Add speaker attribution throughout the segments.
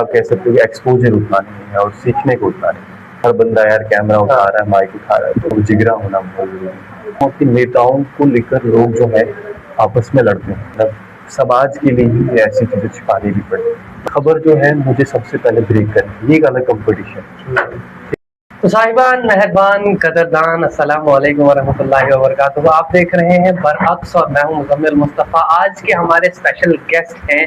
Speaker 1: आप कह सकते हो कि एक्सपोजर उतना नहीं है और सीखने को उतना नहीं है। हर बंदा यार कैमरा उठा रहा है, माइक उठा रहा है, तो जिगरा होना बहुत जरूरी है। क्योंकि नेताओं को लेकर लोग जो है आपस में लड़ते हैं, मतलब समाज के लिए ही ऐसी चीजें छिपानी भी पड़ती है। खबर जो है मुझे सबसे पहले ब्रेक करनी है, ये एक अलग कंपटीशन।
Speaker 2: तो साहिबान, मेहरबान, कदरदान, अस्सलाम वालेकुम वरहमतुल्लाहि वबरकातुहू। आप देख रहे हैं बरअक्स और मैं हूं मुज़म्मिल मुस्तफ़ा। आज के हमारे स्पेशल गेस्ट हैं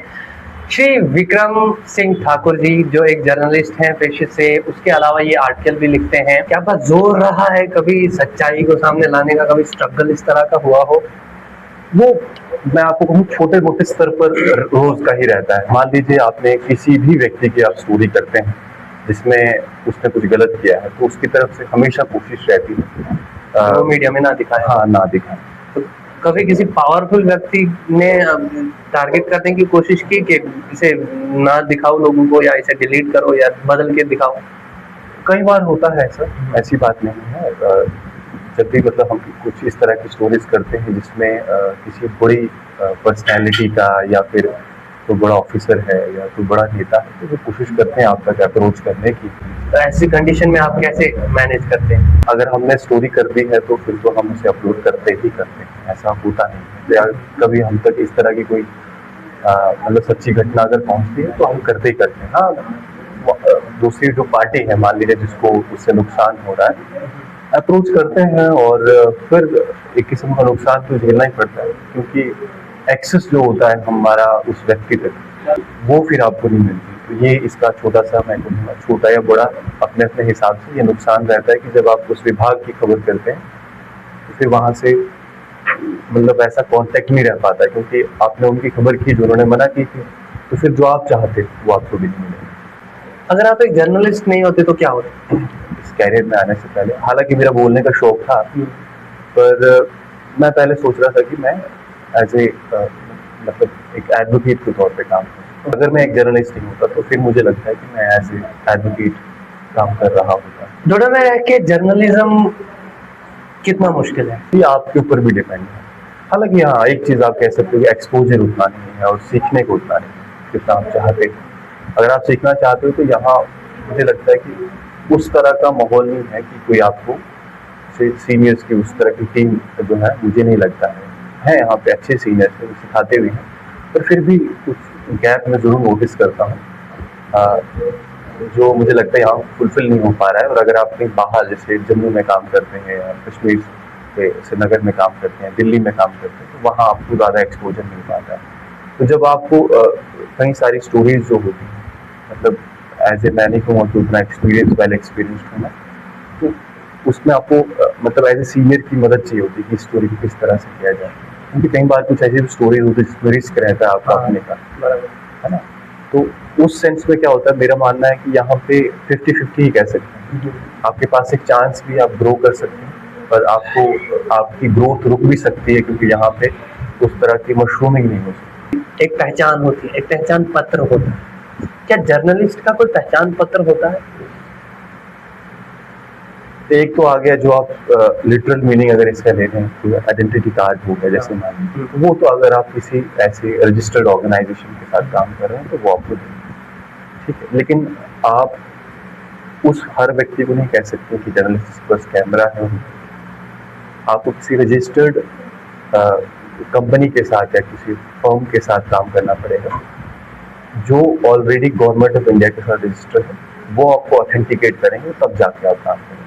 Speaker 2: श्री विक्रम सिंह ठाकुर जी, जो एक जर्नलिस्ट हैं पेशे से। उसके अलावा ये आर्टिकल भी लिखते हैं। क्या बस जोर रहा है कभी सच्चाई को सामने लाने का, कभी स्ट्रगल इस तरह का हुआ हो?
Speaker 1: वो मैं आपको कहूँ छोटे मोटे स्तर पर रोज का ही रहता है। मान लीजिए आपने किसी भी व्यक्ति की आप स्टोरी करते हैं जिसमें उसने कुछ गलत किया है, तो उसकी तरफ से हमेशा कोशिश रहती है
Speaker 2: वो मीडिया में ना दिखाए।
Speaker 1: हाँ, ना दिखाए।
Speaker 2: तो कभी किसी पावरफुल व्यक्ति ने टारगेट करने की कोशिश की कि इसे ना दिखाओ लोगों को, या इसे डिलीट करो या बदल के दिखाओ?
Speaker 1: कई बार होता है सर, ऐसी बात नहीं है। जब भी मतलब हम कुछ इस तरह की स्टोरीज करते हैं जिसमें किसी बड़ी पर्सनैलिटी का या फिर कोई बड़ा ऑफिसर है या कोई बड़ा नेता है, तो वो कोशिश करते हैं आप तक अप्रोच करने की।
Speaker 2: तो ऐसी कंडीशन में आप कैसे मैनेज करते हैं?
Speaker 1: अगर हमने स्टोरी कर दी है तो फिर तो हम उसे अपलोड करते ही करते हैं, ऐसा होता नहीं है। या कभी हम तक इस तरह की कोई मतलब सच्ची घटना अगर पहुंचती है तो हम करते ही करते हैं। हाँ, दूसरी जो पार्टी है, मान लीजिए जिसको उससे नुकसान हो रहा है, अप्रोच करते हैं और फिर एक किस्म का नुकसान तो झेलना ही पड़ता है, क्योंकि एक्सेस जो होता है हमारा उस व्यक्ति तक, वो फिर आपको नहीं मिलती। तो ये इसका छोटा सा, मैं कहूँगा छोटा या बड़ा अपने अपने हिसाब से ये नुकसान रहता है कि जब आप उस विभाग की खबर करते हैं तो फिर वहाँ से मतलब ऐसा कांटेक्ट नहीं रह पाता, क्योंकि आपने उनकी खबर की जो उन्होंने मना की थी, तो फिर जो आप चाहते वो आपको भी नहीं मिलेगा।
Speaker 2: अगर आप एक जर्नलिस्ट नहीं होते तो क्या होता?
Speaker 1: इस कैरियर में आने से पहले, हालांकि मेरा बोलने का शौक था, पर मैं पहले सोच रहा था कि मैं एज ए मतलब एक एडवोकेट के तौर पे काम करूं। अगर मैं एक जर्नलिस्ट नहीं होता तो फिर मुझे लगता है कि मैं एज ए एडवोकेट काम कर रहा होता।
Speaker 2: नोएडा में रह के जर्नलिज्म कितना मुश्किल है?
Speaker 1: ये आपके ऊपर भी डिपेंड है। हालांकि हाँ, एक चीज आप कह सकते हो कि एक्सपोजर उतना नहीं है और सीखने को उतना नहीं है जितना आप चाहते हो। अगर आप सीखना चाहते हो तो यहाँ मुझे लगता है कि उस तरह का माहौल नहीं है कि कोई आपको सीनियर्स की उस तरह की टीम जो है, मुझे नहीं लगता है यहाँ पे अच्छे सीनियर्स हैं, सिखाते हुए हैं, पर फिर भी कुछ गैप में जरूर नोटिस करता हूँ जो मुझे लगता है यहाँ फुलफिल नहीं हो पा रहा है। और अगर आप कहीं बाहर जैसे जम्मू में काम करते हैं या कश्मीर के श्रीनगर में काम करते हैं, दिल्ली में काम करते हैं, तो वहाँ आपको ज़्यादा एक्सपोजर मिल पाता है। तो जब आपको कई सारी स्टोरीज जो होती हैं, मतलब एज ए मैंने कहूँ कि उतना एक्सपीरियंस, वेल एक्सपीरियंस्ड हूँ मैं, तो उसमें आपको मतलब एज ए सीनियर की मदद चाहिए होती है कि स्टोरी को किस तरह से किया जाए, क्योंकि कई बार कुछ ऐसी स्टोरी होती है जिसमें रिस्क रहता है आपका अपने का, है ना। तो उस सेंस में क्या होता है, मेरा मानना है कि यहाँ पे 50-50 ही कह सकते हैं। आपके पास एक चांस भी, आप ग्रो कर सकते हैं, पर आपको आपकी ग्रोथ रुक भी सकती है, क्योंकि यहाँ पे उस तरह की मशरूमिंग नहीं हो सकती।
Speaker 2: एक पहचान होती है, एक पहचान पत्र होता है। क्या जर्नलिस्ट का कोई पहचान पत्र होता है?
Speaker 1: एक तो आ गया जो आप लिटरल मीनिंग अगर इसका ले रहे हैं तो आइडेंटिटी कार्ड हो गया, जैसे मान लीजिए, वो तो अगर आप किसी ऐसे रजिस्टर्ड ऑर्गेनाइजेशन के साथ काम कर रहे हैं तो वो आपको देंगे, ठीक है। लेकिन आप उस हर व्यक्ति को नहीं कह सकते कि जर्नलिस्ट के पास कैमरा है। आपको किसी रजिस्टर्ड कंपनी के साथ या किसी फर्म के साथ काम करना पड़ेगा जो ऑलरेडी गवर्नमेंट ऑफ इंडिया के साथ रजिस्टर्ड है, वो आपको ऑथेंटिकेट करेंगे, तब जाके आप काम करेंगे।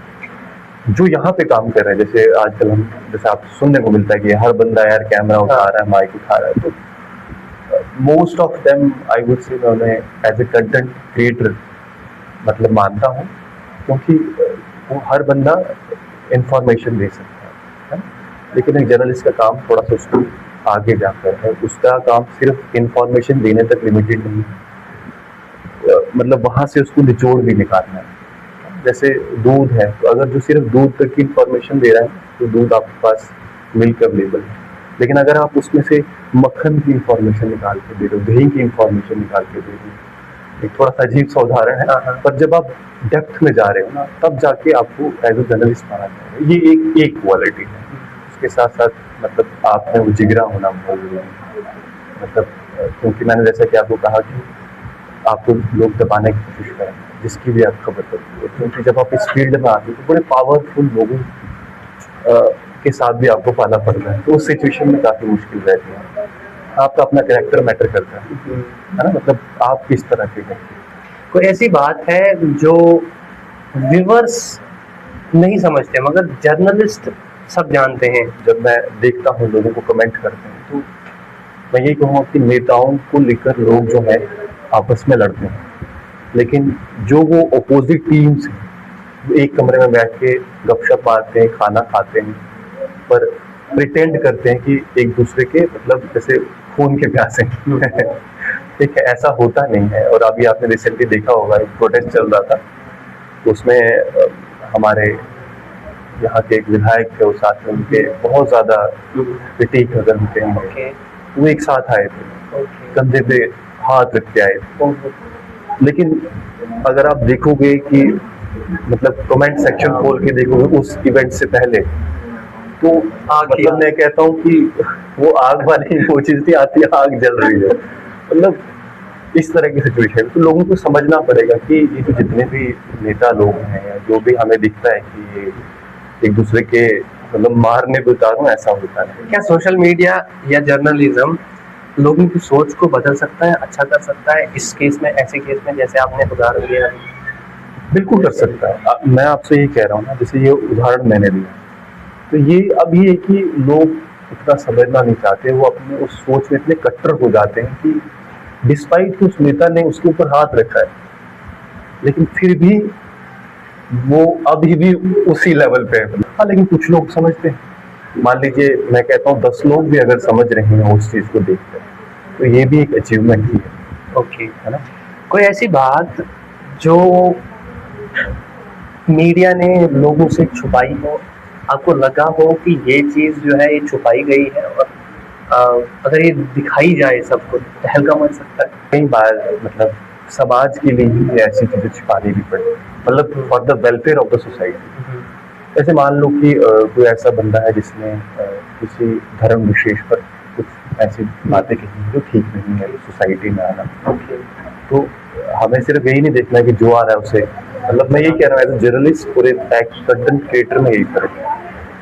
Speaker 1: जो यहाँ पे काम कर रहे हैं, जैसे आजकल हम, जैसे आप सुनने को मिलता है कि हर बंदा यार कैमरा उठा रहा है, माइक उठा रहा है, तो most of them I would say मैं उन्हें एज ए कंटेंट क्रिएटर मतलब मानता हूँ, क्योंकि वो हर बंदा इंफॉर्मेशन दे सकता है, लेकिन एक जर्नलिस्ट का काम थोड़ा सा उसको आगे जाकर है। उसका काम सिर्फ इंफॉर्मेशन देने तक लिमिटेड नहीं है, मतलब वहाँ से उसको निचोड़ भी निकालना है। जैसे दूध है, तो अगर जो सिर्फ दूध तक की इंफॉर्मेशन दे रहा है तो दूध आपके पास मिल्क अवेलेबल है, लेकिन अगर आप उसमें से मक्खन की इंफॉर्मेशन निकाल के दे रहे हो, दही की इंफॉर्मेशन निकाल के दे रहे हो, एक थोड़ा सा अजीब सा उदाहरण है, पर जब आप डेप्थ में जा रहे हो ना, तब जाके आपको एज ए जर्नलिस्ट माना जाएगा। ये एक क्वालिटी है। उसके साथ साथ मतलब आप में वो जिगरा होना बहुत जरूरी है, मतलब क्योंकि मैंने जैसा कि आपको कहा कि आपको लोग दबाने की कोशिश करें, जिसकी भी आप खबर करती है, क्योंकि जब आप इस फील्ड में आते हो तो बड़े पावरफुल लोगों के साथ भी आपको पाला पड़ता है, तो उस सिचुएशन में काफ़ी मुश्किल रहती है। आपका अपना कैरेक्टर मैटर करता है ना, मतलब आप किस तरह के हैं।
Speaker 2: कोई ऐसी बात है जो व्यूअर्स नहीं समझते मगर जर्नलिस्ट सब जानते हैं?
Speaker 1: जब मैं देखता हूँ लोगों को कमेंट करते हैं, तो मैं यही कहूँगा कि नेताओं को लेकर लोग जो है आपस में लड़ते हैं, लेकिन जो वो अपोजिट टीम्स हैं एक कमरे में बैठ के गपशप मारते हैं, खाना खाते हैं, पर प्रिटेंड करते हैं कि एक दूसरे के मतलब जैसे खून के प्यासे हैं। ठीक है, ऐसा होता नहीं है। और अभी आपने रिसेंटली देखा होगा एक प्रोटेस्ट चल रहा था, उसमें हमारे यहाँ के एक विधायक थे, उस साथ में उनके बहुत ज्यादा क्रिटिक अगर होते हैं, वो एक साथ आए थे, कंधे पे हाथ रख के आए थे। लेकिन अगर आप देखोगे कि मतलब कमेंट सेक्शन खोल के देखोगे उस इवेंट से पहले, तो मतलब मैं कहता हूँ कि वो आग वाली वो चीज थी, आती आग जल रही है। मतलब इस तरह की सिचुएशन, तो लोगों को समझना पड़ेगा कि ये जो जितने भी नेता लोग हैं या जो भी हमें दिखता है कि ये एक दूसरे के मतलब मारने पे उतारू, ऐसा होता है।
Speaker 2: क्या सोशल मीडिया या जर्नलिज्म लोगों की सोच को बदल सकता है, अच्छा कर सकता है इस केस में, ऐसे केस में जैसे आपने उदाहरण दिया?
Speaker 1: बिल्कुल कर सकता है। मैं आपसे ये कह रहा हूँ ना, जैसे ये उदाहरण मैंने दिया, तो ये अब ये है कि लोग इतना समझना नहीं चाहते, वो अपने उस सोच में इतने कट्टर हो जाते हैं कि डिस्पाइट उस नेता ने उसके ऊपर हाथ रखा है, लेकिन फिर भी वो अभी भी उसी लेवल पे है। हाँ, लेकिन कुछ लोग समझते हैं। मान लीजिए मैं कहता हूँ 10 लोग भी अगर समझ रहे हैं उस चीज को देखकर, तो ये भी एक अचीवमेंट ही है।
Speaker 2: ओके, है ना? कोई ऐसी बात जो मीडिया ने लोगों से छुपाई हो, आपको लगा हो कि ये चीज जो है ये छुपाई गई है, और अगर ये दिखाई जाए सबको तो हल्का मन सकता है?
Speaker 1: कई बार मतलब समाज के लिए ही ऐसी चीजें छिपानी भी पड़ती, मतलब for the welfare of the society. जैसे मान लो कि कोई ऐसा बंदा है जिसने किसी धर्म विशेष पर कुछ ऐसी बातें कही जो ठीक नहीं है सोसाइटी में आना, तो हमें सिर्फ यही नहीं देखना कि जो आ रहा है उसे, मतलब मैं यही कह रहा हूँ एज ए जर्नलिस्ट और कंटेंट क्रिएटर में यही फर्क है,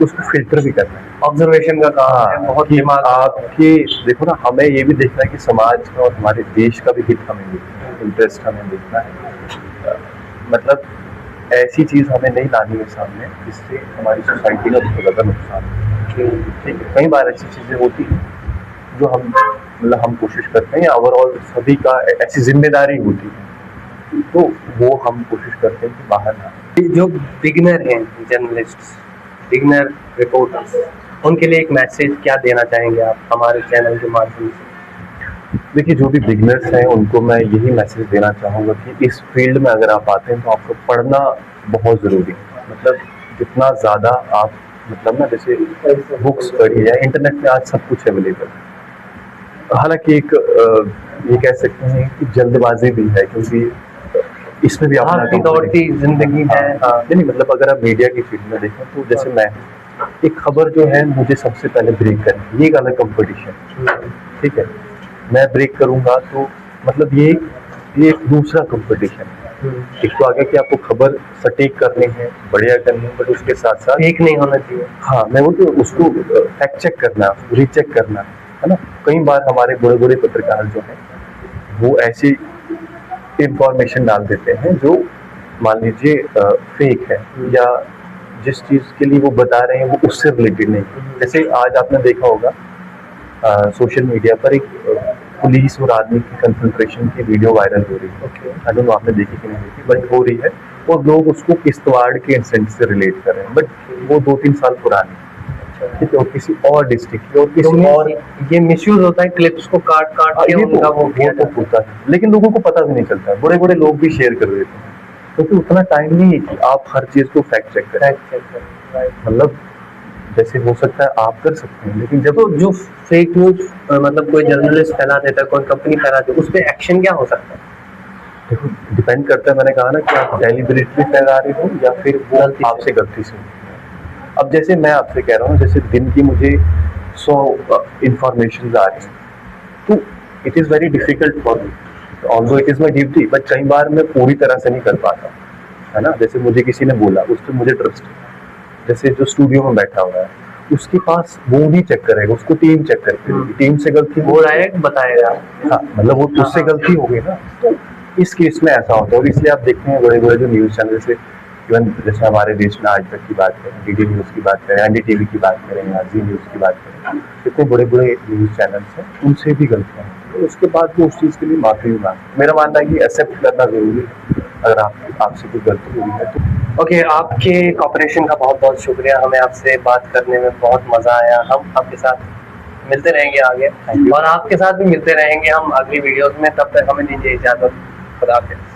Speaker 1: उसको फिल्टर भी करना है।
Speaker 2: ऑब्जर्वेशन का काम है, बहुत दिमाग
Speaker 1: आपके देखो ना, हमें ये भी देखना है कि समाज का और हमारे देश का भी हित हमें देखना है, इंटरेस्ट हमें देखना है। मतलब ऐसी चीज हमें नहीं लानी है सामने जिससे हमारी सोसाइटी का बहुत ज्यादा नुकसान है। ठीक है, कई बार ऐसी चीजें होती हैं जो हम मतलब हम कोशिश करते हैं, ओवरऑल सभी का ऐसी जिम्मेदारी होती है, तो वो हम कोशिश करते हैं कि बाहर ना।
Speaker 2: जो बिगिनर हैं जर्नलिस्ट, बिगिनर रिपोर्टर्स, उनके लिए एक मैसेज क्या देना चाहेंगे आप हमारे चैनल के माध्यम से?
Speaker 1: देखिए, जो भी बिगिनर्स हैं उनको मैं यही मैसेज देना चाहूँगा कि इस फील्ड में अगर आप आते हैं तो आपको पढ़ना बहुत ज़रूरी है। मतलब जितना ज़्यादा आप मतलब ना, जैसे बुक्स पढ़िए या इंटरनेट पे आज सब कुछ अवेलेबल है। हालांकि एक ये कह सकते हैं कि जल्दबाजी भी है, क्योंकि इसमें भी
Speaker 2: आपकी दौड़ती जिंदगी है।
Speaker 1: नहीं, मतलब अगर आप मीडिया की फील्ड में देखें तो जैसे मैं एक खबर जो है मुझे सबसे पहले ब्रेक करनी, ये एक अलग कंपटीशन, ठीक है। मैं ब्रेक करूंगा तो मतलब ये एक दूसरा कंपटीशन है। एक तो आगे कि आपको खबर सटीक करनी है, बढ़िया करनी है, बट उसके साथ साथ
Speaker 2: एक नहीं होना चाहिए।
Speaker 1: हाँ, मैं वो तो उसको फैक्ट चेक करना, रीचेक करना है ना। कई बार हमारे बड़े बड़े पत्रकार जो हैं वो ऐसी इंफॉर्मेशन डाल देते हैं जो मान लीजिए फेक है, या जिस चीज के लिए वो बता रहे हैं वो उससे रिलेटेड नहीं। जैसे आज आपने देखा होगा सोशल मीडिया पर एक पुलिस और आर्मी की कंसंट्रेशन की वीडियो वायरल हो रही है। आई डोंट नो आपने देखी कि नहीं देखी, बट हो रही है और लोग उसको किश्तवाड़ के इंसिडेंट से रिलेट कर रहे हैं, बट वो 2-3 साल पुरानी, ठीक है, और किसी और डिस्ट्रिक्ट की और किसी और।
Speaker 2: ये मिसयूज होता है, क्लिप्स को काट के उनका वो
Speaker 1: तो होता है, लेकिन लोगों को पता भी नहीं चलता है। बड़े बड़े लोग भी शेयर कर देते हैं, क्योंकि उतना टाइम नहीं है कि आप हर चीज को फैक्ट चेक करें। मतलब जैसे हो सकता है आप कर सकते हैं, लेकिन जब
Speaker 2: जो फेक न्यूज मतलब कोई जर्नलिस्ट फैला देता है, कोई कंपनी फैला देती है, उस पर एक्शन क्या हो सकता है?
Speaker 1: देखो, डिपेंड करता है, मैंने कहा ना कि आप डेलिबरेटली फैला रहे हो या फिर वो आपसे गलती से। अब जैसे मैं आपसे कह रहा हूँ, जैसे दिन की मुझे 100 इंफॉर्मेशन आ रही है, तो it is very difficult for me, although it is my duty, but कई बार मैं पूरी तरह से नहीं कर पाता, है ना। जैसे मुझे किसी ने बोला, उस पर मुझे ट्रस्ट, जैसे जो स्टूडियो में बैठा हुआ है उसके पास वो नहीं चेक करेगा, उसको टीम चेक करेगी, टीम से गलती
Speaker 2: वो डायरेक्ट बताएगा।
Speaker 1: हाँ, मतलब वो उससे गलती हो गई ना, तो इस केस में ऐसा होता है। और इसलिए आप देखते हैं बड़े बड़े जो न्यूज चैनल से, इवन जैसे हमारे देश में आज तक की बात करें, डीडी न्यूज की बात करें, एनडीटीवी की बात करें, या जी न्यूज की बात करें, इतने बड़े बड़े न्यूज चैनल्स हैं, उनसे भी गलतियां हैं, तो उसके बाद वो उस चीज के लिए माफी भी मांगते। मेरा मानना है कि एक्सेप्ट करना जरूरी है अगर आपसे कोई गलती हुई है तो।
Speaker 2: ओके, आपके कॉपरेशन का बहुत बहुत शुक्रिया, हमें आपसे बात करने में बहुत मजा आया। हम आपके साथ मिलते रहेंगे आगे, और आपके साथ भी मिलते रहेंगे हम अगली वीडियोस में। तब तक हमें दीजिए इजाजत। खुदा हाफिज़।